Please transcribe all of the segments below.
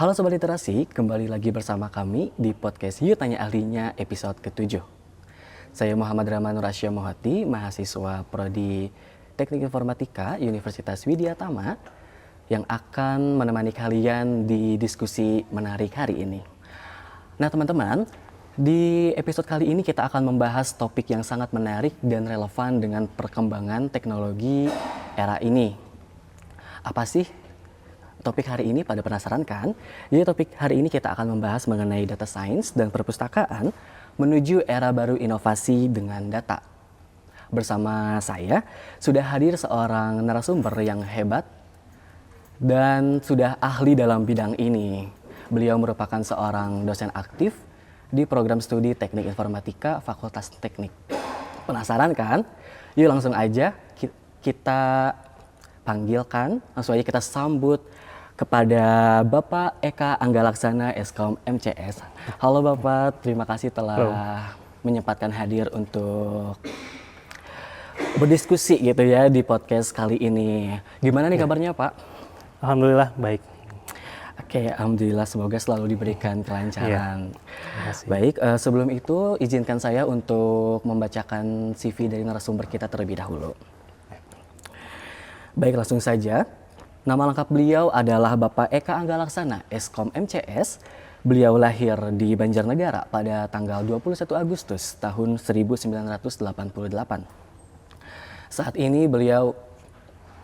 Halo Sobat Literasi, kembali lagi bersama kami di podcast Yuk Tanya Ahlinya episode ke-7. Saya Muhammad Rahman Nurasya Mohati, mahasiswa Prodi Teknik Informatika Universitas Widya Tama yang akan menemani kalian di diskusi menarik hari ini. Nah teman-teman, di episode kali ini kita akan membahas topik yang sangat menarik dan relevan dengan perkembangan teknologi era ini. Apa sih topik hari ini? Pada penasaran kan? Jadi topik hari ini kita akan membahas mengenai data science dan perpustakaan menuju era baru inovasi dengan data. Bersama saya sudah hadir seorang narasumber yang hebat dan sudah ahli dalam bidang ini. Beliau merupakan seorang dosen aktif di program studi Teknik Informatika Fakultas Teknik. Penasaran kan? Yuk langsung aja kita panggilkan, langsung aja kita sambut kepada Bapak Eka Anggalaksana Eskom MCS. Halo Bapak, terima kasih telah menyempatkan hadir untuk berdiskusi gitu ya di podcast kali ini. Gimana nih kabarnya Pak? Alhamdulillah baik. Oke, alhamdulillah, semoga selalu diberikan kelancaran. Ya, baik, sebelum itu izinkan saya untuk membacakan CV dari narasumber kita terlebih dahulu. Baik, langsung saja. Nama lengkap beliau adalah Bapak Eka Anggalaksana, Eskom MCS. Beliau lahir di Banjarnegara pada tanggal 21 Agustus tahun 1988. Saat ini beliau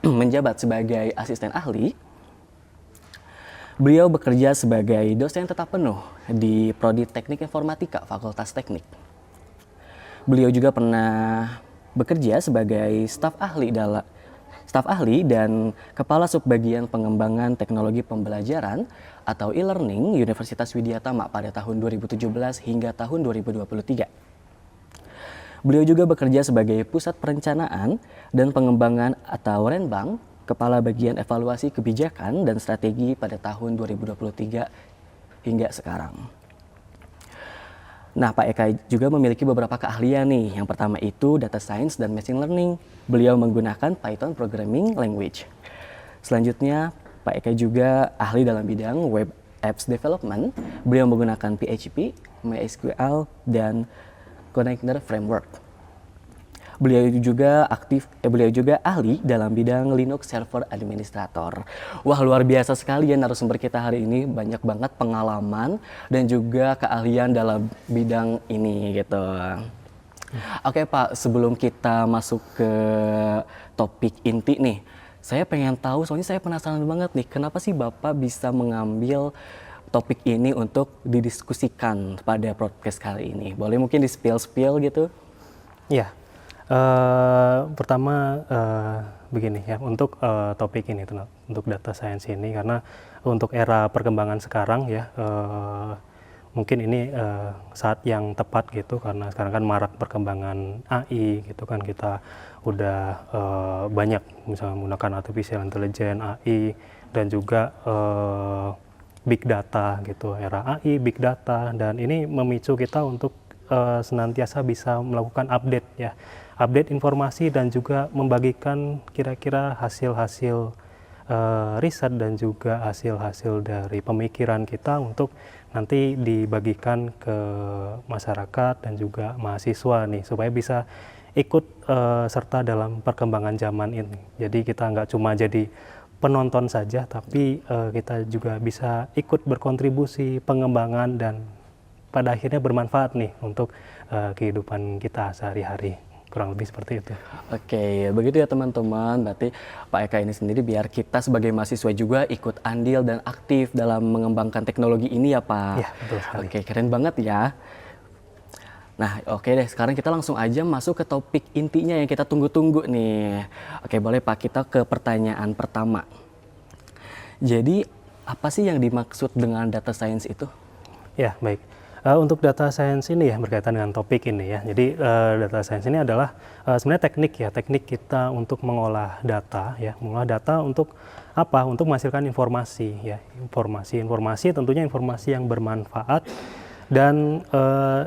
menjabat sebagai asisten ahli. Beliau bekerja sebagai dosen tetap penuh di Prodi Teknik Informatika Fakultas Teknik. Beliau juga pernah bekerja sebagai staf ahli dan Kepala Subbagian Pengembangan Teknologi Pembelajaran atau e-learning Universitas Widya Tama pada tahun 2017 hingga tahun 2023. Beliau juga bekerja sebagai Pusat Perencanaan dan Pengembangan atau Renbang, Kepala Bagian Evaluasi Kebijakan dan Strategi pada tahun 2023 hingga sekarang. Nah, Pak Eka juga memiliki beberapa keahlian nih. Yang pertama itu data science dan machine learning. Beliau menggunakan Python programming language. Selanjutnya, Pak Eka juga ahli dalam bidang web apps development. Beliau menggunakan PHP, MySQL, dan Connector Framework. Beliau juga ahli dalam bidang Linux Server Administrator. Wah, luar biasa sekali ya narasumber kita hari ini, banyak banget pengalaman dan juga keahlian dalam bidang ini gitu. Oke Pak, sebelum kita masuk ke topik inti nih, saya pengen tahu, soalnya saya penasaran banget nih, kenapa sih Bapak bisa mengambil topik ini untuk didiskusikan pada podcast kali ini? Boleh mungkin di-spill gitu? Ya. Pertama begini ya, untuk topik ini untuk data science ini, karena untuk era perkembangan sekarang ya, mungkin ini saat yang tepat gitu, karena sekarang kan marak perkembangan AI gitu kan, kita udah banyak misalnya menggunakan artificial intelligence, AI, dan juga big data gitu, era AI, big data, dan ini memicu kita untuk senantiasa bisa melakukan update ya, update informasi dan juga membagikan kira-kira hasil-hasil riset dan juga hasil-hasil dari pemikiran kita untuk nanti dibagikan ke masyarakat dan juga mahasiswa nih, supaya bisa ikut serta dalam perkembangan zaman ini. Jadi kita nggak cuma jadi penonton saja, tapi kita juga bisa ikut berkontribusi pengembangan dan pada akhirnya bermanfaat nih untuk kehidupan kita sehari-hari. Kurang lebih seperti itu. Oke, begitu ya teman-teman. Berarti Pak Eka ini sendiri biar kita sebagai mahasiswa juga ikut andil dan aktif dalam mengembangkan teknologi ini ya Pak. Iya, betul sekali. Oke, keren banget ya. Nah, oke deh, sekarang kita langsung aja masuk ke topik intinya yang kita tunggu-tunggu nih. Oke, boleh Pak, kita ke pertanyaan pertama. Jadi, apa sih yang dimaksud dengan data science itu? Ya, baik. Untuk data science ini ya, berkaitan dengan topik ini ya. Jadi data science ini adalah sebenarnya teknik kita untuk mengolah data ya, mengolah data untuk apa? Untuk menghasilkan informasi ya, informasi tentunya informasi yang bermanfaat, dan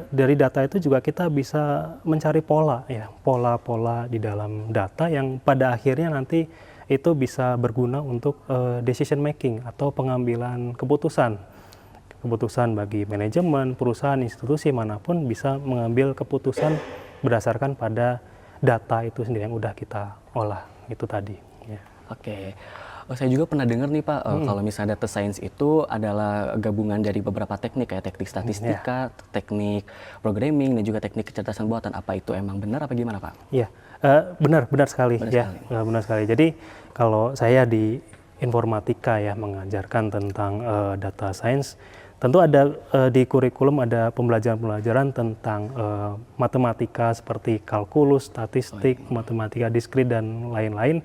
dari data itu juga kita bisa mencari pola ya, pola-pola di dalam data yang pada akhirnya nanti itu bisa berguna untuk decision making atau pengambilan keputusan. Keputusan bagi manajemen, perusahaan, institusi manapun bisa mengambil keputusan berdasarkan pada data itu sendiri yang udah kita olah itu tadi. Ya. Oke. Saya juga pernah dengar nih Pak, kalau misalnya data science itu adalah gabungan dari beberapa teknik kayak teknik statistika, teknik programming, dan juga teknik kecerdasan buatan. Apa itu emang benar apa gimana Pak? Iya, benar sekali. Benar sekali. Jadi kalau saya di informatika ya mengajarkan tentang data science, tentu ada di kurikulum ada pembelajaran tentang matematika seperti kalkulus, statistik, matematika diskrit dan lain-lain.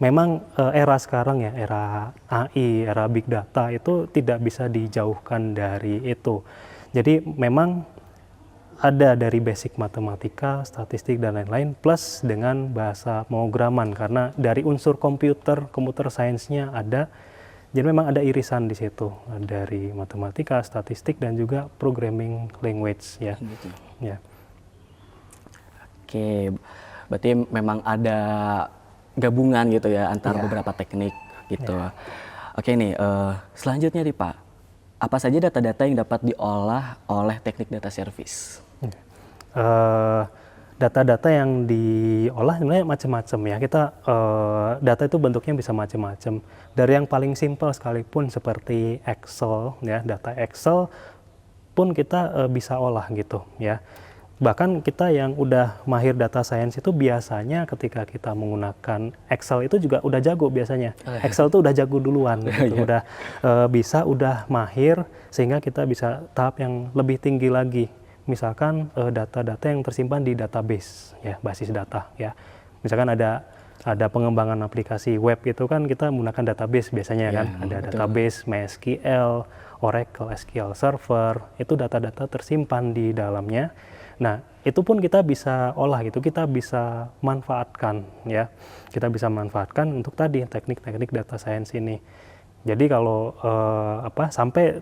Memang era sekarang ya, era AI, era big data itu tidak bisa dijauhkan dari itu. Jadi memang ada dari basic matematika, statistik dan lain-lain plus dengan bahasa pemrograman karena dari unsur computer science-nya ada. Jadi memang ada irisan di situ dari matematika, statistik dan juga programming language ya. Gitu. Ya. Oke, berarti memang ada gabungan gitu ya antara beberapa teknik gitu. Oke nih, selanjutnya nih Pak, apa saja data-data yang dapat diolah oleh teknik data service? Data-data yang diolah sebenarnya macam-macam ya. Kita data itu bentuknya bisa macam-macam. Dari yang paling simpel sekalipun seperti Excel ya, data Excel pun kita bisa olah gitu ya. Bahkan kita yang udah mahir data science itu biasanya ketika kita menggunakan Excel itu juga udah jago biasanya. Excel itu udah jago duluan, gitu. Udah udah mahir sehingga kita bisa tahap yang lebih tinggi lagi. Misalkan data-data yang tersimpan di database, ya basis data ya. Misalkan ada pengembangan aplikasi web itu kan kita menggunakan database biasanya kan. Ada database MySQL, Oracle SQL Server, itu data-data tersimpan di dalamnya. Nah, itu pun kita bisa olah gitu, kita bisa manfaatkan ya. Kita bisa manfaatkan untuk tadi teknik-teknik data science ini. Jadi kalau sampai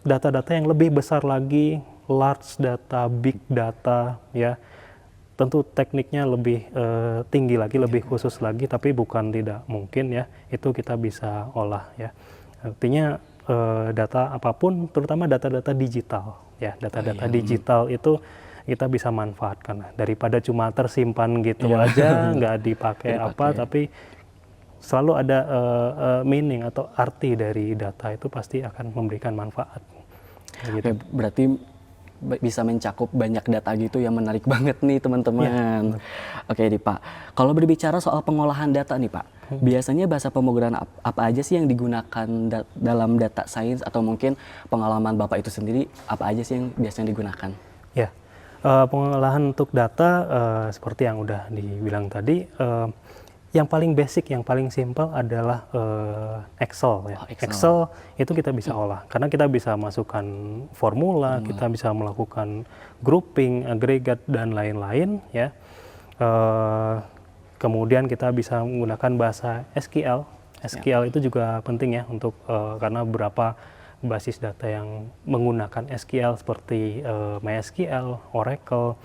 data-data yang lebih besar lagi, large data, big data ya. Tentu tekniknya lebih tinggi lagi, lebih khusus lagi, tapi bukan tidak mungkin ya. Itu kita bisa olah ya. Artinya data apapun, terutama data-data digital ya. Data-data digital itu kita bisa manfaatkan daripada cuma tersimpan gitu aja nggak dipakai tapi selalu ada meaning atau arti dari data itu pasti akan memberikan manfaat gitu. Oke, berarti bisa mencakup banyak data gitu yang menarik banget nih teman-teman. Oke nih Pak, kalau berbicara soal pengolahan data nih Pak, biasanya bahasa pemrograman apa aja sih yang digunakan dalam data science atau mungkin pengalaman Bapak itu sendiri apa aja sih yang biasanya digunakan? Ya. Pengolahan untuk data seperti yang udah dibilang tadi, yang paling basic, yang paling simple adalah Excel ya. Excel itu kita bisa olah karena kita bisa masukkan formula, kita bisa melakukan grouping, agregat dan lain-lain ya. Kemudian kita bisa menggunakan bahasa SQL. SQL itu juga penting ya untuk karena beberapa basis data yang menggunakan SQL seperti MySQL, Oracle,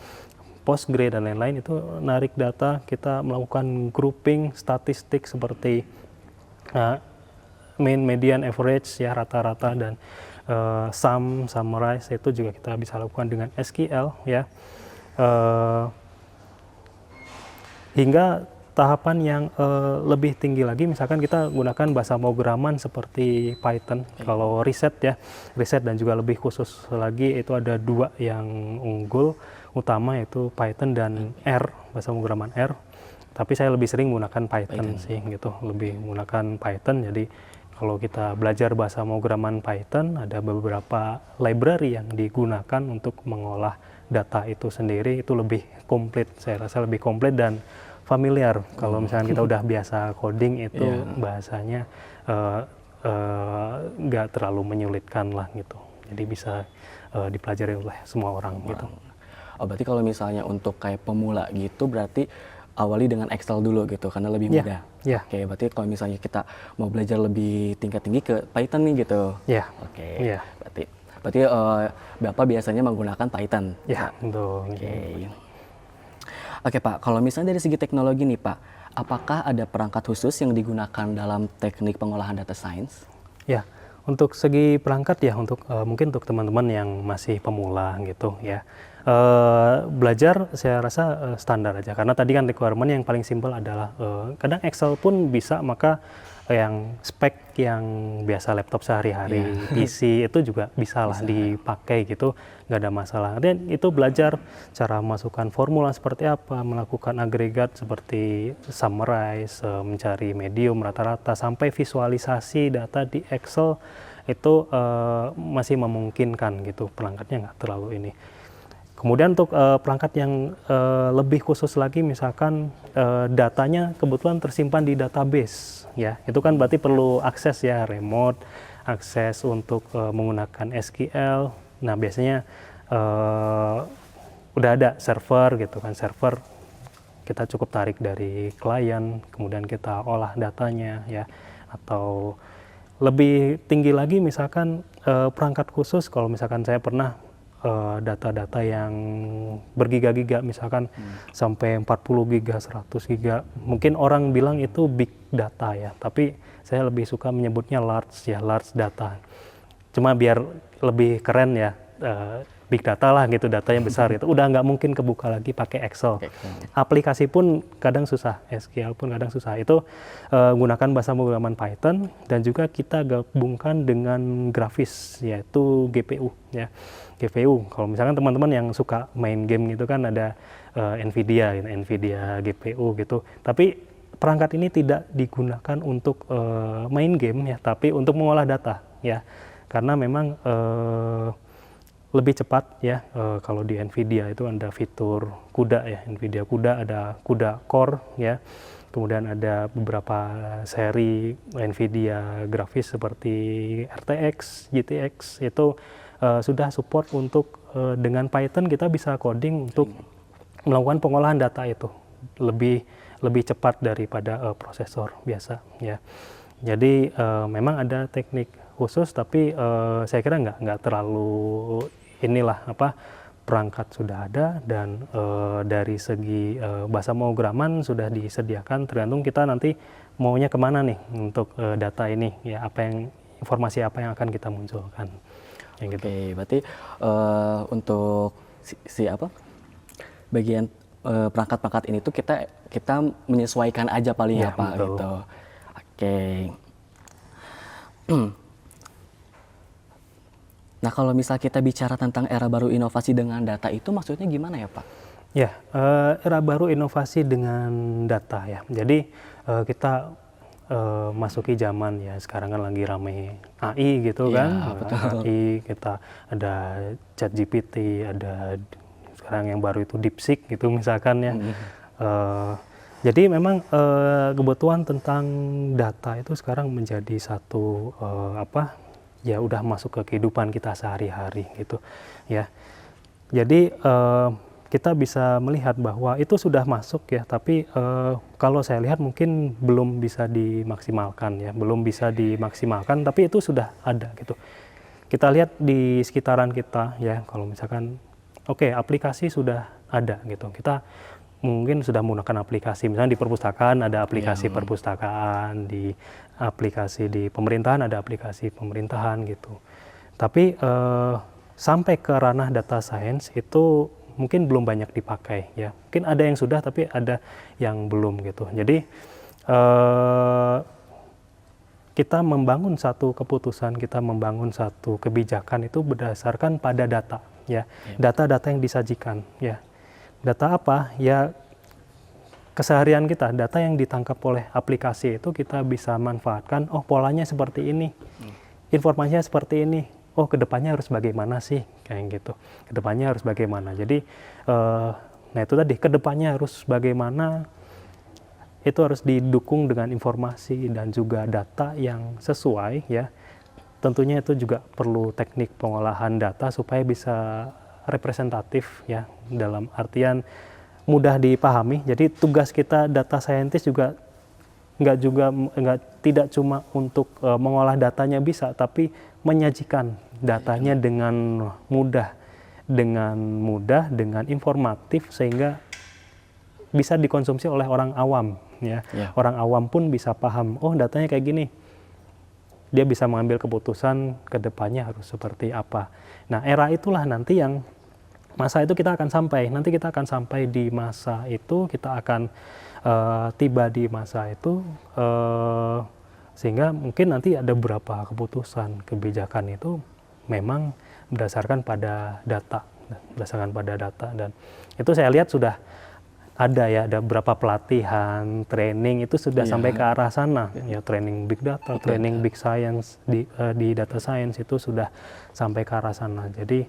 Postgre dan lain-lain itu narik data, kita melakukan grouping statistik seperti mean, median, average ya rata-rata dan sum, summarize itu juga kita bisa lakukan dengan SQL ya. Hingga tahapan yang lebih tinggi lagi, misalkan kita gunakan bahasa pemrograman seperti Python. Kalau riset dan juga lebih khusus lagi itu ada dua yang unggul utama yaitu Python dan R, bahasa pemrograman R. Tapi saya lebih sering menggunakan Python sih gitu, lebih menggunakan Python. Jadi kalau kita belajar bahasa pemrograman Python ada beberapa library yang digunakan untuk mengolah data itu sendiri, itu lebih komplit, saya rasa lebih komplit dan familiar. Kalau misalnya kita udah biasa coding itu bahasanya nggak terlalu menyulitkan lah gitu. Jadi bisa dipelajari oleh semua orang gitu. Oh, berarti kalau misalnya untuk kayak pemula gitu berarti awali dengan Excel dulu gitu karena lebih mudah. Oke, berarti kalau misalnya kita mau belajar lebih tingkat tinggi ke Python nih gitu. Oke. Berarti Bapak biasanya menggunakan Python. Ya, betul. Oke Pak, kalau misalnya dari segi teknologi nih Pak, apakah ada perangkat khusus yang digunakan dalam teknik pengolahan data science? Ya, untuk segi perangkat ya, untuk mungkin untuk teman-teman yang masih pemula gitu ya, belajar saya rasa standar aja, karena tadi kan requirement yang paling simpel adalah kadang Excel pun bisa, maka yang spek yang biasa laptop sehari-hari, PC itu juga bisa lah dipakai gitu, nggak ada masalah. Dan itu belajar cara masukkan formula seperti apa, melakukan agregat seperti summarize, mencari medium rata-rata, sampai visualisasi data di Excel itu masih memungkinkan gitu, perangkatnya nggak terlalu ini. Kemudian untuk perangkat yang lebih khusus lagi, misalkan datanya kebetulan tersimpan di database, ya itu kan berarti perlu akses ya, remote, akses untuk menggunakan SQL. Nah biasanya udah ada server gitu kan, server kita cukup tarik dari klien, kemudian kita olah datanya ya, atau lebih tinggi lagi misalkan perangkat khusus, kalau misalkan saya pernah data-data yang bergiga-giga, misalkan sampai 40 giga, 100 giga. Mungkin orang bilang itu big data ya, tapi saya lebih suka menyebutnya large ya, large data. Cuma biar lebih keren ya, big data lah gitu, datanya besar itu. Udah nggak mungkin kebuka lagi pakai Excel. Aplikasi pun kadang susah, SQL pun kadang susah. Itu gunakan bahasa pemrograman Python, dan juga kita gabungkan dengan grafis, yaitu GPU ya. GPU, kalau misalkan teman-teman yang suka main game gitu kan ada NVIDIA GPU gitu. Tapi perangkat ini tidak digunakan untuk main game ya, tapi untuk mengolah data ya. Karena memang lebih cepat ya, kalau di NVIDIA itu ada fitur CUDA ya, NVIDIA CUDA, ada CUDA Core ya. Kemudian ada beberapa seri NVIDIA grafis seperti RTX, GTX itu sudah support untuk dengan Python kita bisa coding untuk melakukan pengolahan data itu lebih cepat daripada prosesor biasa ya. Jadi memang ada teknik khusus, tapi saya kira nggak terlalu inilah apa, perangkat sudah ada, dan dari segi bahasa pemrograman sudah disediakan, tergantung kita nanti maunya kemana nih untuk data ini ya, informasi apa yang akan kita munculkan. Gitu. Oke, berarti untuk bagian perangkat-perangkat ini tuh kita menyesuaikan aja paling ya Pak, betul. gitu. Oke. Nah kalau misal kita bicara tentang era baru inovasi dengan data itu maksudnya gimana ya Pak? Ya, era baru inovasi dengan data ya. Jadi kita masuki zaman ya, sekarang kan lagi rame AI gitu kan, AI, kita ada ChatGPT, ada sekarang yang baru itu DeepSeek gitu misalkan ya. Jadi memang kebutuhan tentang data itu sekarang menjadi satu ya udah masuk ke kehidupan kita sehari-hari gitu ya. Jadi kita bisa melihat bahwa itu sudah masuk ya, tapi kalau saya lihat mungkin belum bisa dimaksimalkan ya, tapi itu sudah ada gitu. Kita lihat di sekitaran kita ya, kalau misalkan aplikasi sudah ada gitu, kita mungkin sudah menggunakan aplikasi, misalnya di perpustakaan ada aplikasi perpustakaan, di aplikasi di pemerintahan ada aplikasi pemerintahan gitu. Tapi sampai ke ranah data science itu mungkin belum banyak dipakai ya. Mungkin ada yang sudah, tapi ada yang belum gitu. Jadi kita membangun satu keputusan, kita membangun satu kebijakan itu berdasarkan pada data ya. Data-data yang disajikan ya. Data apa? Ya keseharian kita, data yang ditangkap oleh aplikasi itu kita bisa manfaatkan, oh polanya seperti ini. Informasinya seperti ini. Oh kedepannya harus bagaimana sih, kayak gitu. Kedepannya harus bagaimana. Jadi, nah itu tadi, kedepannya harus bagaimana, itu harus didukung dengan informasi dan juga data yang sesuai ya. Tentunya itu juga perlu teknik pengolahan data supaya bisa representatif ya, dalam artian mudah dipahami. Jadi tugas kita data scientist juga tidak cuma untuk mengolah datanya bisa, tapi menyajikan datanya dengan mudah, dengan informatif, sehingga bisa dikonsumsi oleh orang awam ya. Orang awam pun bisa paham, oh datanya kayak gini. Dia bisa mengambil keputusan ke depannya harus seperti apa. Nah, era itulah nanti yang masa itu kita akan sampai. Nanti kita akan sampai di masa itu, kita akan tiba di masa itu, sehingga mungkin nanti ada beberapa keputusan kebijakan itu memang berdasarkan pada data, dan itu saya lihat sudah ada ya, ada beberapa pelatihan, training itu sudah sampai ke arah sana ya, training big data, training big science di data science itu sudah sampai ke arah sana. Jadi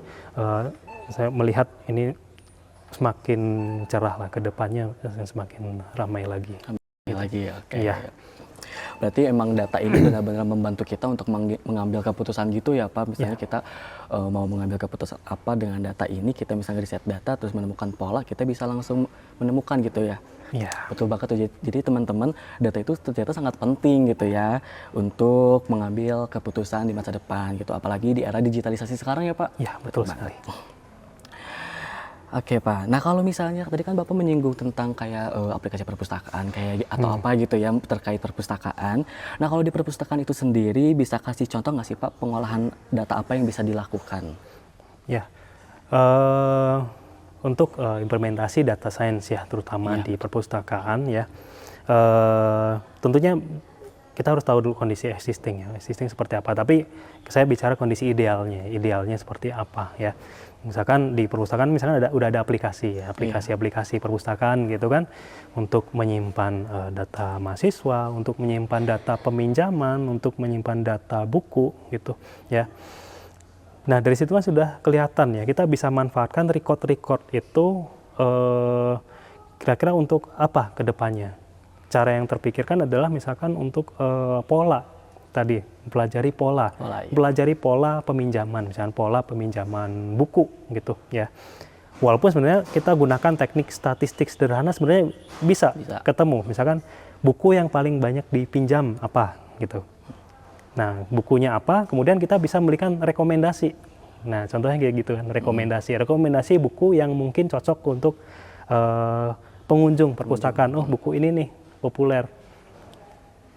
saya melihat ini semakin cerah lah ke depannya, semakin ramai lagi. Oke. Iya. Berarti emang data ini benar-benar membantu kita untuk mengambil keputusan gitu ya Pak. Misalnya kita mau mengambil keputusan apa dengan data ini, kita misalnya riset data terus menemukan pola, kita bisa langsung menemukan gitu ya. Iya. Betul banget tuh. Jadi teman-teman, data itu ternyata sangat penting gitu ya untuk mengambil keputusan di masa depan gitu. Apalagi di era digitalisasi sekarang ya Pak. Iya, betul sekali. Oke Pak, nah kalau misalnya tadi kan Bapak menyinggung tentang kayak aplikasi perpustakaan kayak atau apa gitu ya terkait perpustakaan. Nah kalau di perpustakaan itu sendiri bisa kasih contoh nggak sih Pak pengolahan data apa yang bisa dilakukan? Ya, untuk implementasi data science ya terutama di perpustakaan ya, tentunya kita harus tahu dulu kondisi existing ya, existing seperti apa. Tapi saya bicara kondisi idealnya seperti apa ya. Misalkan di perpustakaan misalkan udah ada aplikasi ya, aplikasi perpustakaan gitu kan, untuk menyimpan data mahasiswa, untuk menyimpan data peminjaman, untuk menyimpan data buku gitu ya. Nah dari situ kan sudah kelihatan ya, kita bisa manfaatkan record itu kira-kira untuk apa ke depannya. Cara yang terpikirkan adalah misalkan untuk pola tadi, pelajari pola peminjaman, misalnya pola peminjaman buku gitu ya. Walaupun sebenarnya kita gunakan teknik statistik sederhana sebenarnya bisa ketemu, misalkan buku yang paling banyak dipinjam apa gitu. Nah bukunya apa, kemudian kita bisa memberikan rekomendasi. Nah contohnya kayak gitu kan, rekomendasi buku yang mungkin cocok untuk pengunjung perpustakaan. Oh buku ini nih populer.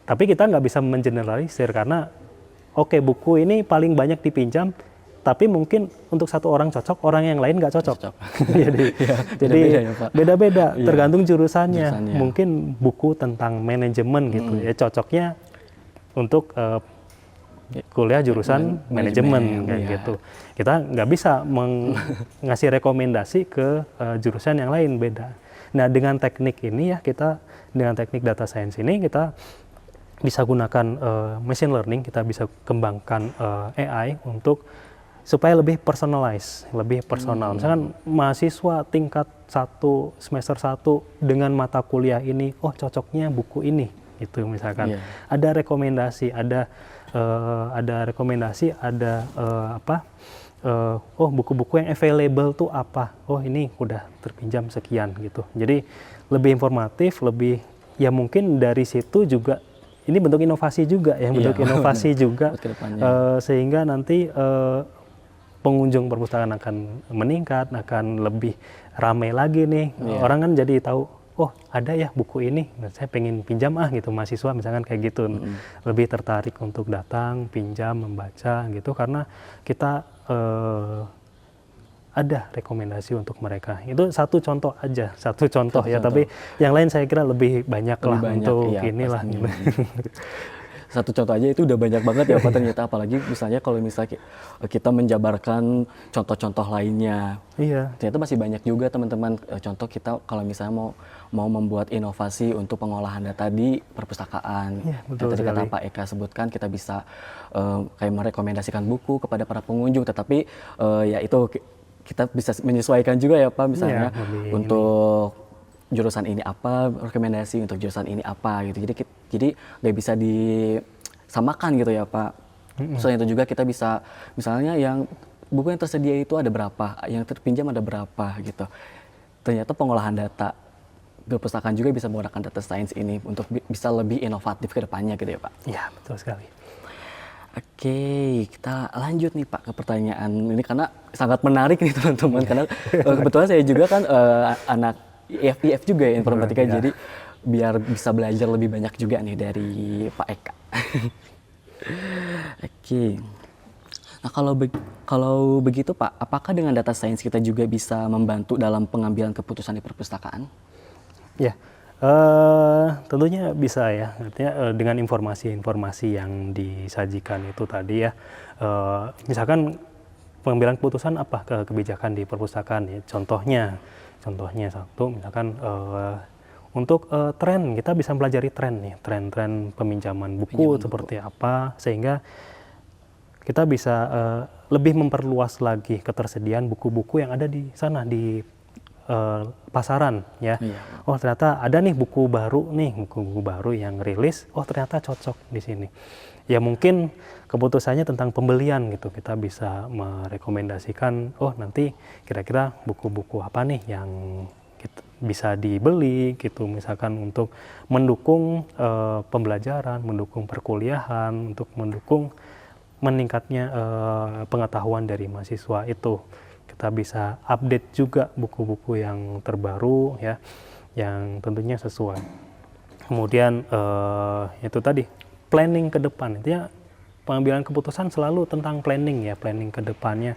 Tapi kita nggak bisa mengeneralisir karena buku ini paling banyak dipinjam, tapi mungkin untuk satu orang cocok, orang yang lain nggak cocok. Jadi beda-beda, tergantung jurusannya. Mungkin buku tentang manajemen gitu ya cocoknya untuk kuliah jurusan manajemen kayak gitu. Kita nggak bisa ngasih rekomendasi ke jurusan yang lain, beda. Nah dengan teknik ini ya dengan teknik data science ini kita bisa gunakan machine learning, kita bisa kembangkan AI untuk supaya lebih personalize, lebih personal. Misalkan mahasiswa tingkat 1 semester 1 dengan mata kuliah ini, oh cocoknya buku ini, itu misalkan. Ada rekomendasi, ada oh buku-buku yang available tuh apa? Oh ini udah terpinjam sekian gitu. Jadi lebih informatif, lebih ya mungkin dari situ juga. Ini bentuk inovasi juga ya, sehingga nanti pengunjung perpustakaan akan meningkat, akan lebih ramai lagi nih. Orang kan jadi tahu, oh ada ya buku ini, saya pengen pinjam gitu, mahasiswa misalkan kayak gitu. Lebih tertarik untuk datang, pinjam, membaca gitu, karena kita ada rekomendasi untuk mereka. Itu satu contoh aja, tapi yang lain saya kira lebih banyak untuk inilah. Satu contoh aja itu udah banyak banget ya Pak ternyata, apalagi misalnya kalau misalnya kita menjabarkan contoh-contoh lainnya. Ternyata masih banyak juga teman-teman contoh kita kalau misalnya mau membuat inovasi untuk pengolahan data di perpustakaan. Tadi kata Pak Eka sebutkan kita bisa kayak merekomendasikan buku kepada para pengunjung, tetapi ya itu kita bisa menyesuaikan juga ya Pak, misalnya untuk jurusan ini apa, rekomendasi untuk jurusan ini apa gitu. Jadi nggak bisa disamakan gitu ya Pak. Selain itu juga kita bisa misalnya yang buku yang tersedia itu ada berapa, yang terpinjam ada berapa gitu. Ternyata pengolahan data perpustakaan juga bisa menggunakan data science ini untuk bisa lebih inovatif ke depannya gitu ya Pak. Iya, betul sekali. Oke, kita lanjut nih Pak ke pertanyaan ini karena sangat menarik nih teman-teman. Karena kebetulan saya juga kan anak IF juga ya informatika, Iya. jadi biar bisa belajar lebih banyak juga nih dari Pak Eka. Oke. Nah, kalau begitu Pak, apakah dengan data science kita juga bisa membantu dalam pengambilan keputusan di perpustakaan? Ya, tentunya bisa ya. Artinya dengan informasi-informasi yang disajikan itu tadi ya, misalkan pengambilan keputusan apa kebijakan di perpustakaan ya. Contohnya satu, misalkan untuk tren, kita bisa pelajari tren nih, tren-tren peminjaman buku seperti apa, sehingga kita bisa lebih memperluas lagi ketersediaan buku-buku yang ada di sana di pasaran ya. Iya. Oh ternyata ada nih buku baru yang rilis. Oh ternyata cocok di sini. Ya mungkin keputusannya tentang pembelian gitu. Kita bisa merekomendasikan. Oh nanti kira-kira buku-buku apa nih yang bisa dibeli gitu. Misalkan untuk mendukung pembelajaran, mendukung perkuliahan, untuk mendukung meningkatnya pengetahuan dari mahasiswa itu. Kita bisa update juga buku-buku yang terbaru ya, yang tentunya sesuai. Kemudian itu tadi planning ke depan, intinya pengambilan keputusan selalu tentang planning ya, planning ke depannya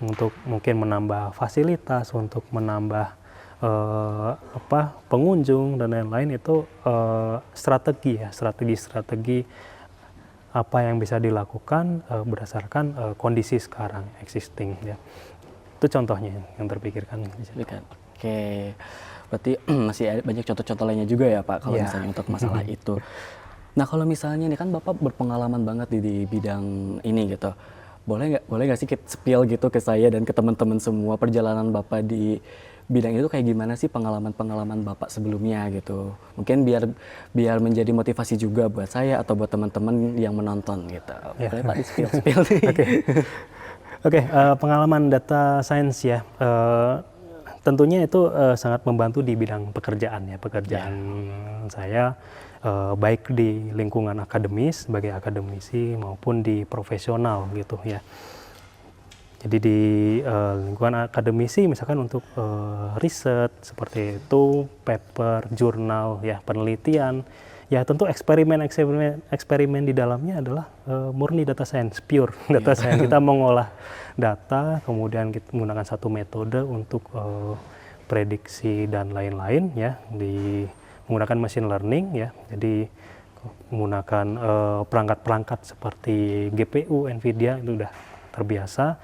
untuk mungkin menambah fasilitas, untuk menambah pengunjung dan lain-lain itu strategi apa yang bisa dilakukan berdasarkan kondisi sekarang existing ya. Itu contohnya yang terpikirkan. Oke, berarti masih ada banyak contoh-contoh lainnya juga ya Pak kalau misalnya untuk masalah itu. Nah kalau misalnya ini kan Bapak berpengalaman banget di bidang ini gitu. Boleh nggak sih spill gitu ke saya dan ke teman-teman semua perjalanan Bapak di bidang itu kayak gimana sih pengalaman Bapak sebelumnya gitu. Mungkin biar menjadi motivasi juga buat saya atau buat teman-teman yang menonton gitu. Boleh Pak di spill nih. Oke, pengalaman data science ya, tentunya itu sangat membantu di bidang pekerjaan ya, saya baik di lingkungan akademis sebagai akademisi maupun di profesional gitu ya. Jadi di lingkungan akademisi misalkan untuk riset seperti itu, paper, jurnal ya, penelitian. Ya tentu eksperimen di dalamnya adalah murni data science, pure data science. Kita mengolah data, kemudian kita menggunakan satu metode untuk prediksi dan lain-lain ya, menggunakan machine learning ya. Jadi menggunakan perangkat-perangkat seperti GPU, NVIDIA itu udah terbiasa.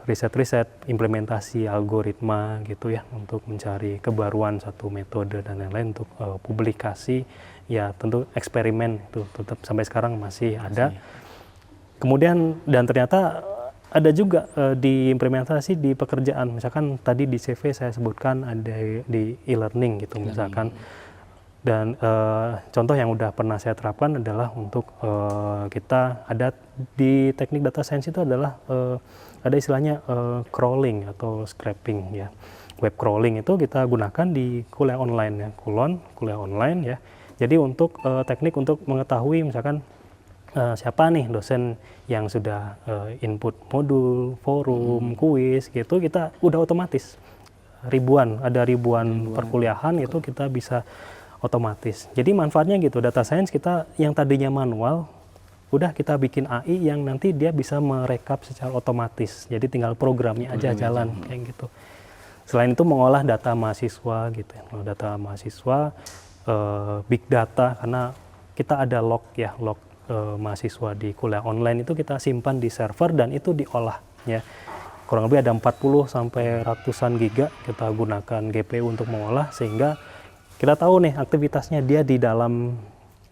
Riset-riset, implementasi algoritma gitu ya untuk mencari kebaruan satu metode dan lain-lain untuk publikasi ya, tentu eksperimen itu tetap sampai sekarang masih ada. Kemudian dan ternyata ada juga diimplementasi di pekerjaan, misalkan tadi di CV saya sebutkan ada di e-learning gitu misalkan. Dan contoh yang udah pernah saya terapkan adalah untuk kita ada di teknik data science itu adalah ada istilahnya crawling atau scraping ya. Web crawling itu kita gunakan di kuliah online ya, kuliah online ya. Jadi untuk teknik untuk mengetahui misalkan siapa nih dosen yang sudah input modul, forum, kuis gitu, kita udah otomatis ada ribuan perkuliahan itu kita bisa otomatis. Jadi manfaatnya gitu, data science kita yang tadinya manual, udah kita bikin AI yang nanti dia bisa merekap secara otomatis. Jadi tinggal programnya aja jalan kayak gitu. Selain itu mengolah data mahasiswa gitu ya. Data mahasiswa, big data, karena kita ada log mahasiswa di kuliah online itu kita simpan di server dan itu diolah ya. Kurang lebih ada 40 sampai ratusan giga kita gunakan GPU untuk mengolah sehingga kita tahu nih aktivitasnya dia di dalam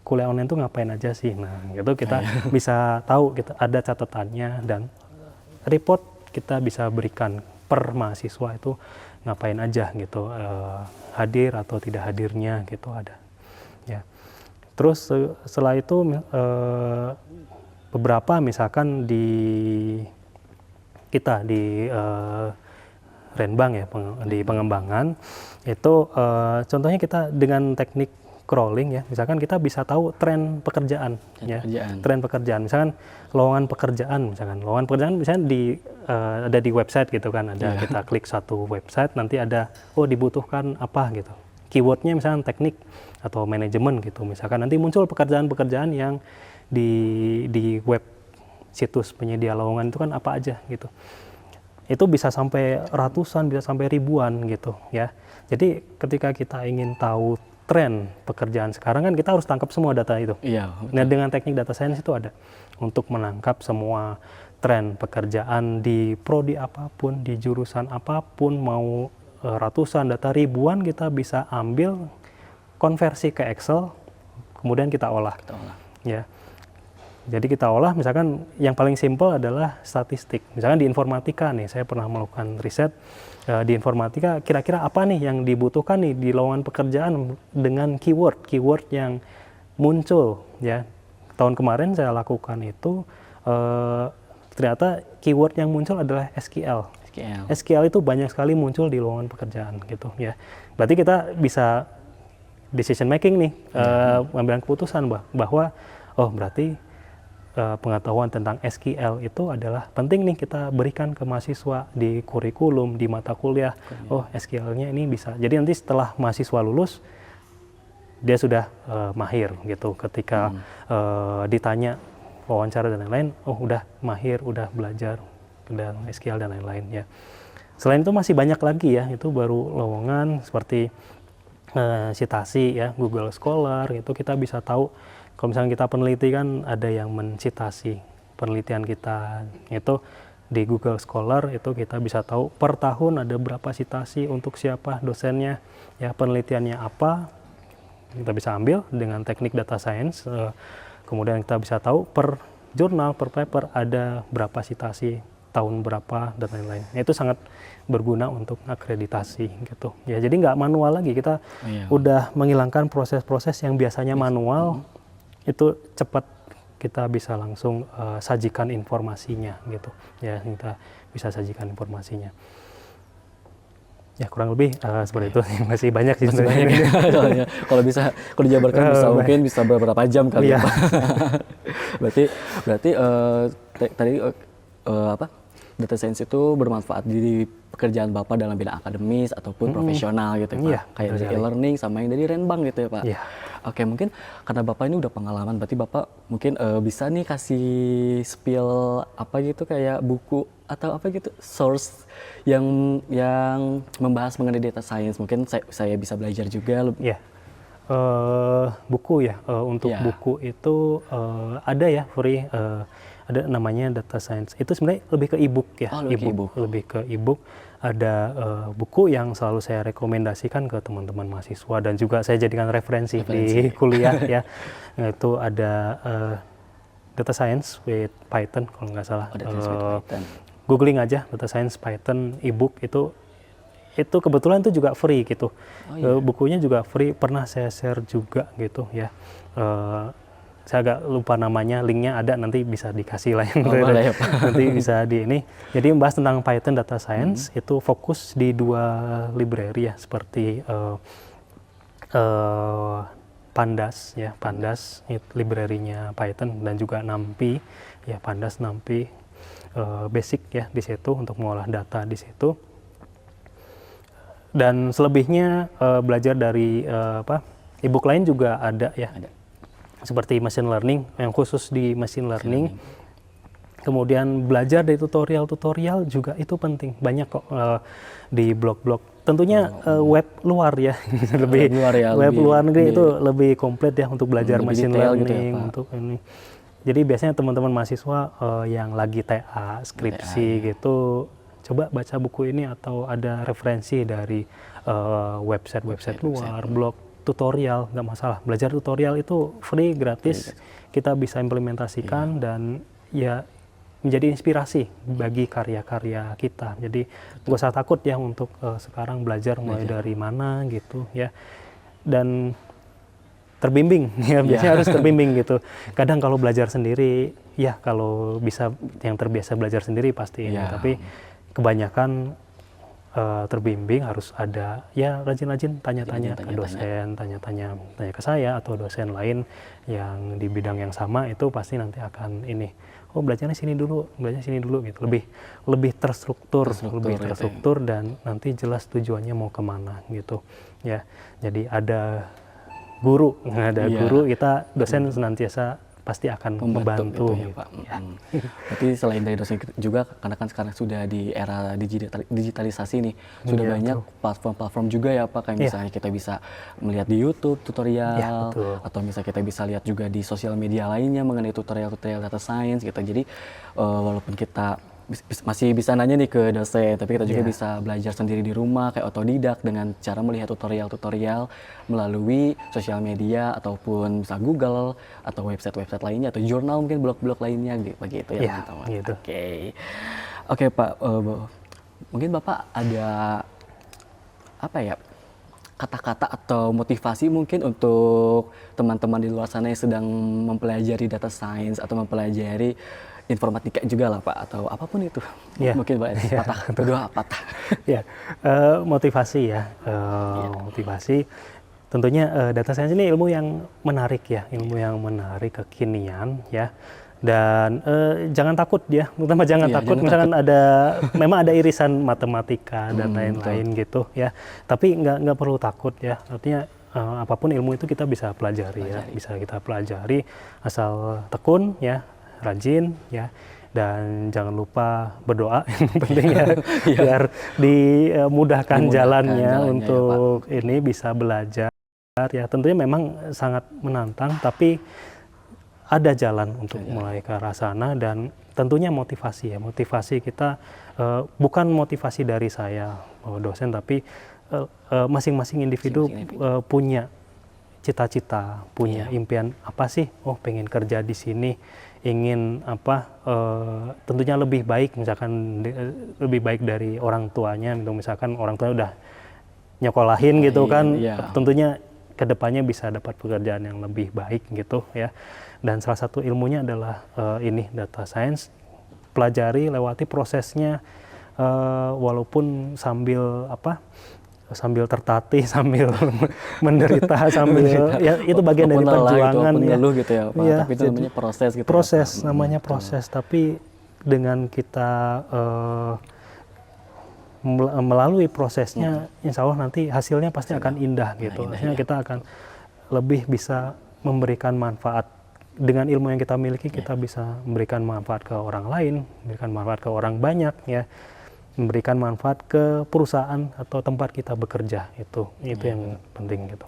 kuliah online itu ngapain aja sih. Nah, gitu kita bisa tahu, kita ada catatannya dan report kita bisa berikan per mahasiswa itu ngapain aja gitu, hadir atau tidak hadirnya gitu ada. Ya. Terus setelah itu beberapa misalkan di Renbang ya, di pengembangan itu contohnya kita dengan teknik crawling ya, misalkan kita bisa tahu tren pekerjaan, tren pekerjaan. Misalkan lowongan pekerjaan, misalnya ada di website gitu kan, kita klik satu website, nanti ada dibutuhkan apa gitu. Keywordnya misalkan teknik atau manajemen gitu, misalkan nanti muncul pekerjaan-pekerjaan yang di web situs penyedia lowongan itu kan apa aja gitu. Itu bisa sampai ratusan, bisa sampai ribuan gitu ya. Jadi ketika kita ingin tahu tren pekerjaan sekarang kan kita harus tangkap semua data itu. Iya. Nah dengan teknik data science itu ada untuk menangkap semua tren pekerjaan di prodi apapun, di jurusan apapun, mau ratusan data ribuan kita bisa ambil, konversi ke Excel, kemudian kita olah. Ya. Jadi kita olah, misalkan yang paling simpel adalah statistik. Misalkan di informatika nih, saya pernah melakukan riset di informatika, kira-kira apa nih yang dibutuhkan nih di lowongan pekerjaan dengan keyword yang muncul ya. Tahun kemarin saya lakukan itu, ternyata keyword yang muncul adalah SQL. SQL itu banyak sekali muncul di lowongan pekerjaan gitu ya. Berarti kita bisa decision making nih, mengambil keputusan bahwa berarti pengetahuan tentang SQL itu adalah penting nih kita berikan ke mahasiswa di kurikulum, di mata kuliah. SQL-nya ini bisa. Jadi nanti setelah mahasiswa lulus, dia sudah mahir gitu. Ketika ditanya wawancara dan lain-lain, udah mahir, udah belajar dan SQL dan lain-lain ya. Selain itu masih banyak lagi ya, itu baru lowongan seperti citasi ya, Google Scholar itu kita bisa tahu. Kalau misalnya kita peneliti kan ada yang mensitasi penelitian kita itu di Google Scholar, itu kita bisa tahu per tahun ada berapa citasi untuk siapa dosennya, ya penelitiannya apa, kita bisa ambil dengan teknik data science. Kemudian kita bisa tahu per jurnal, per paper ada berapa citasi, tahun berapa dan lain-lain. Itu sangat berguna untuk akreditasi gitu. Ya jadi nggak manual lagi, kita udah menghilangkan proses-proses yang biasanya manual. Itu cepat kita bisa langsung sajikan informasinya gitu ya, kita bisa sajikan informasinya ya, kurang lebih seperti itu. Masih banyak sih sebenarnya. Kalau dijabarkan mungkin bisa beberapa jam kali ya. berarti tadi data science itu bermanfaat di pekerjaan Bapak dalam bidang akademis ataupun profesional gitu ya Pak. Kayak dari e-learning sama yang dari Renbank gitu ya Pak. Oke, mungkin karena Bapak ini udah pengalaman, berarti Bapak mungkin bisa nih kasih spill apa gitu, kayak buku atau apa gitu, source yang membahas mengenai data science. Mungkin saya bisa belajar juga. Buku ya, untuk buku itu ada ya free, ada namanya Data Science. Itu sebenarnya lebih ke e-book ya, lebih ke e-book. Ada buku yang selalu saya rekomendasikan ke teman-teman mahasiswa dan juga saya jadikan referensi. Di kuliah ya. Itu ada Data Science with Python kalau nggak salah. Googling aja Data Science Python e-book, itu kebetulan itu juga free gitu. Bukunya juga free, pernah saya share juga gitu ya. Saya agak lupa namanya, linknya ada, nanti bisa dikasih lah yang nanti bisa di ini. Jadi membahas tentang Python Data Science, itu fokus di 2 library ya, seperti Pandas ya, Pandas library-nya Python, dan juga NumPy ya, Pandas NumPy basic ya di situ untuk mengolah data di situ. Dan selebihnya belajar dari e-book lain juga ada ya. Seperti machine learning, yang khusus di machine learning. Kemudian belajar dari tutorial juga itu penting. Banyak kok di blog-blog. Tentunya web luar ya, web luar negeri itu lebih komplit ya untuk belajar machine learning gitu ya, untuk ini. Jadi biasanya teman-teman mahasiswa yang lagi TA, skripsi gitu, coba baca buku ini atau ada referensi dari website luar, blog, tutorial, nggak masalah. Belajar tutorial itu free, gratis, kita bisa implementasikan dan ya menjadi inspirasi bagi karya-karya kita. Jadi nggak usah takut ya untuk sekarang belajar mulai dari mana gitu ya. Dan terbimbing ya, biasanya harus terbimbing gitu. Kadang kalau belajar sendiri ya, kalau bisa yang terbiasa belajar sendiri pasti ini, tapi kebanyakan terbimbing, harus ada ya rajin-rajin tanya-tanya ke dosen, tanya-tanya ke saya atau dosen lain yang di bidang yang sama, itu pasti nanti akan ini, oh belajarnya sini dulu gitu, lebih terstruktur dan nanti jelas tujuannya mau kemana gitu ya. Jadi ada guru kita, dosen senantiasa pasti akan membantu gitu ya, Pak. Berarti selain dari dosen juga, karena kan sekarang sudah di era digitalisasi nih, sudah banyak platform-platform juga ya Pak, kayak misalnya kita bisa melihat di YouTube tutorial, atau misalnya kita bisa lihat juga di sosial media lainnya mengenai tutorial-tutorial data science gitu. Jadi walaupun kita masih bisa nanya nih ke dosen, tapi kita juga bisa belajar sendiri di rumah kayak otodidak dengan cara melihat tutorial-tutorial melalui sosial media ataupun bisa Google atau website-website lainnya atau jurnal, mungkin blog-blog lainnya begitu ya teman-teman. Gitu. Oke Pak, mungkin Bapak ada apa ya, kata-kata atau motivasi mungkin untuk teman-teman di luar sana yang sedang mempelajari data science atau mempelajari informatika juga lah Pak, atau apapun itu. Mungkin Pak, patah. Motivasi ya, motivasi. Tentunya data science ini ilmu yang menarik ya, ilmu yang menarik, kekinian ya. Dan jangan takut ya, terutama jangan takut. Misalkan memang ada irisan matematika dan lain-lain gitu ya. Tapi nggak perlu takut ya. Artinya apapun ilmu itu kita bisa pelajari ya, bisa kita pelajari asal tekun ya, rajin ya, dan jangan lupa berdoa yang penting ya, biar dimudahkan jalannya untuk ini bisa belajar ya. Tentunya memang sangat menantang, tapi ada jalan untuk mulai ke arah sana. Dan tentunya motivasi kita bukan motivasi dari saya dosen, tapi masing-masing individu punya cita-cita, punya impian apa sih? Oh, pengen kerja di sini, ingin apa? Tentunya lebih baik, misalkan lebih baik dari orang tuanya. Misalkan orang tuanya udah nyekolahin gitu kan, tentunya kedepannya bisa dapat pekerjaan yang lebih baik gitu ya. Dan salah satu ilmunya adalah ini data science. Pelajari, lewati prosesnya, walaupun sambil tertatih, sambil menderita, sambil ya itu bagian dari perjuangan ya. Gitu ya Pak. Tapi itu namanya proses gitu. Namanya proses. Tapi dengan kita melalui prosesnya, insya Allah nanti hasilnya pasti akan indah gitu. Hasilnya kita akan lebih bisa memberikan manfaat. Dengan ilmu yang kita miliki, kita bisa memberikan manfaat ke orang lain, memberikan manfaat ke orang banyak ya, memberikan manfaat ke perusahaan atau tempat kita bekerja. Itu yang penting gitu.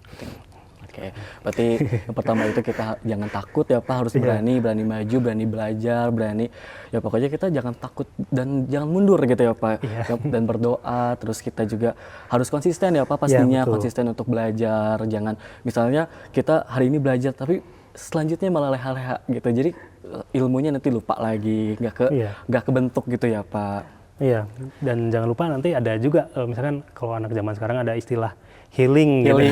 Oke, berarti yang pertama itu kita jangan takut ya Pak, harus berani maju, berani belajar, berani ya, pokoknya kita jangan takut dan jangan mundur gitu ya Pak. Dan berdoa, terus kita juga harus konsisten ya Pak, pastinya konsisten untuk belajar. Jangan misalnya kita hari ini belajar tapi selanjutnya malah leha-leha gitu, jadi ilmunya nanti lupa lagi, nggak kebentuk gitu ya Pak. Iya, dan jangan lupa nanti ada juga misalkan kalau anak zaman sekarang ada istilah healing. Gitu.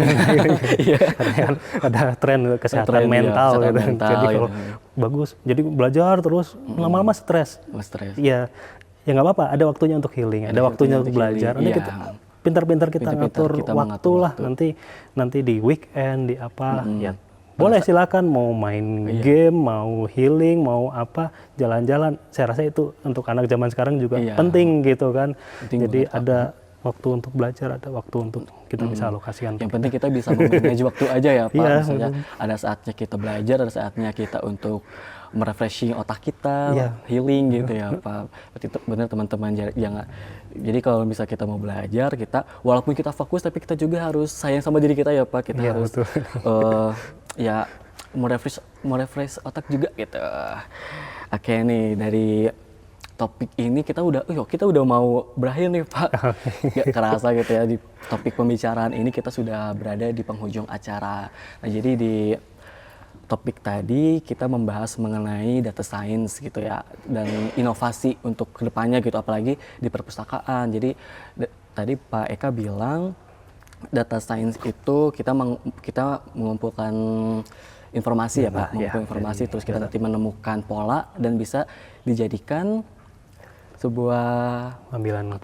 Karena ada tren kesehatan mental gitu. Jadi kalau bagus, jadi belajar terus lama-lama stres. Iya, ya nggak apa-apa, ada waktunya untuk healing, ada waktunya untuk belajar. Nanti kita pintar-pintar kita ngatur waktu lah, nanti di weekend, di apa ya. Boleh silakan, mau main game, mau healing, mau apa, jalan-jalan. Saya rasa itu untuk anak zaman sekarang juga penting gitu kan. Jadi ada waktu untuk belajar, ada waktu untuk kita bisa alokasikan. Yang penting kita bisa memanage waktu aja ya Pak. Misalnya ada saatnya kita belajar, ada saatnya kita untuk merefreshing otak kita, healing gitu ya Pak. Berarti benar teman-teman, jangan. Jadi kalau bisa kita mau belajar, kita walaupun kita fokus, tapi kita juga harus sayang sama diri kita ya Pak. Kita harus ya mau refresh otak juga gitu. Oke nih, dari topik ini kita udah mau berakhir nih Pak. Gak kerasa gitu ya, di topik pembicaraan ini kita sudah berada di penghujung acara. Nah, jadi di topik tadi kita membahas mengenai data science gitu ya, dan inovasi untuk kedepannya gitu, apalagi di perpustakaan. Jadi tadi Pak Eka bilang data science itu kita mengumpulkan informasi ya Pak, mengumpulkan informasi, terus kita nanti menemukan pola dan bisa dijadikan sebuah ambilan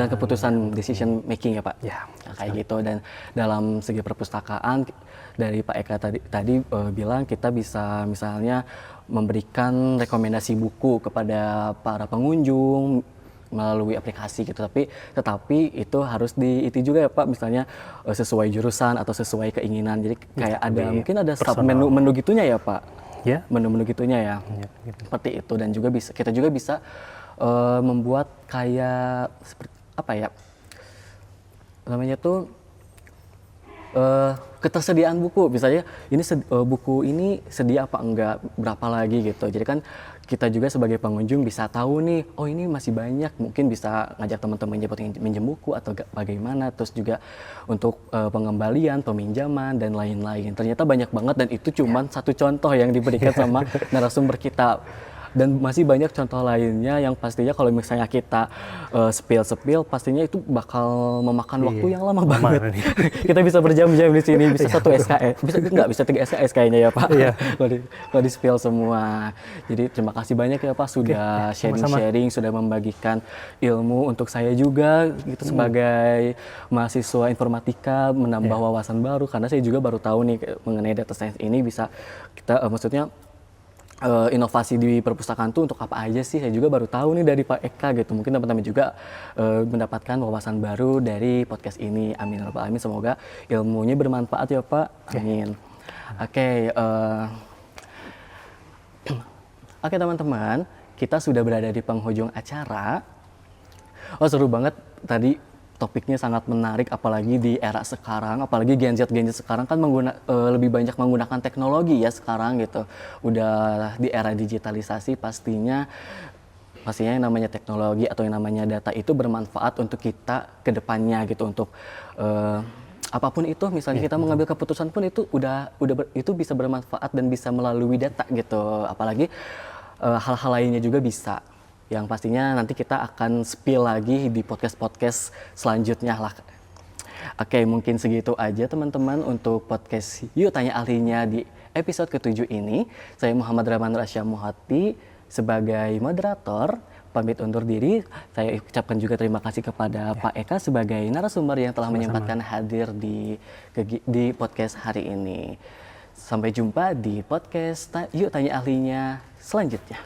keputusan decision making ya Pak. Ya, Nah, kayak gitu. Dan dalam segi perpustakaan dari Pak Eka tadi bilang kita bisa misalnya memberikan rekomendasi buku kepada para pengunjung melalui aplikasi gitu, tetapi itu harus itu juga ya Pak, misalnya sesuai jurusan atau sesuai keinginan. Jadi kayak mungkin ada sub menu gitunya ya Pak. Ya. Menu gitunya ya. Gitu. Seperti itu. Dan juga kita juga bisa membuat kayak seperti apa ya? Namanya tuh ketersediaan buku, misalnya ini buku ini sedia apa enggak, berapa lagi gitu. Jadi kan kita juga sebagai pengunjung bisa tahu nih, oh ini masih banyak, mungkin bisa ngajak teman-teman minjem buku atau bagaimana. Terus juga untuk pengembalian, peminjaman dan lain-lain. Ternyata banyak banget, dan itu cuman satu contoh yang diberikan sama narasumber kita. Dan masih banyak contoh lainnya yang pastinya kalau misalnya kita spill pastinya itu bakal memakan waktu yang lama banget. Kita bisa berjam-jam di sini, bisa satu SKS, bisa 3 SKS kayaknya ya Pak. Kalau di spill semua. Jadi terima kasih banyak ya Pak sudah sharing-sharing, sudah membagikan ilmu untuk saya juga gitu sebagai mahasiswa informatika, menambah wawasan baru, karena saya juga baru tahu nih mengenai data science ini bisa kita maksudnya inovasi di perpustakaan tuh untuk apa aja sih, saya juga baru tahu nih dari Pak Eka gitu. Mungkin teman-teman juga mendapatkan wawasan baru dari podcast ini. Amin ya rabbal alamin, semoga ilmunya bermanfaat ya Pak. Amin. Oke teman-teman, kita sudah berada di penghujung acara. Seru banget tadi, topiknya sangat menarik, apalagi di era sekarang, apalagi Gen Z sekarang kan lebih banyak menggunakan teknologi ya sekarang gitu. Udah di era digitalisasi, pastinya yang namanya teknologi atau yang namanya data itu bermanfaat untuk kita ke depannya gitu, untuk apapun itu, misalnya kita mengambil keputusan pun itu itu bisa bermanfaat dan bisa melalui data gitu. Apalagi hal-hal lainnya juga bisa, yang pastinya nanti kita akan spill lagi di podcast selanjutnya lah. Oke, mungkin segitu aja teman-teman untuk podcast Yuk Tanya Ahlinya di episode ke-7 ini. Saya Muhammad Rahman Rasyamuhati sebagai moderator, pamit undur diri. Saya ucapkan juga terima kasih kepada Pak Eka sebagai narasumber yang telah menyempatkan hadir di podcast hari ini. Sampai jumpa di podcast Yuk Tanya Ahlinya selanjutnya.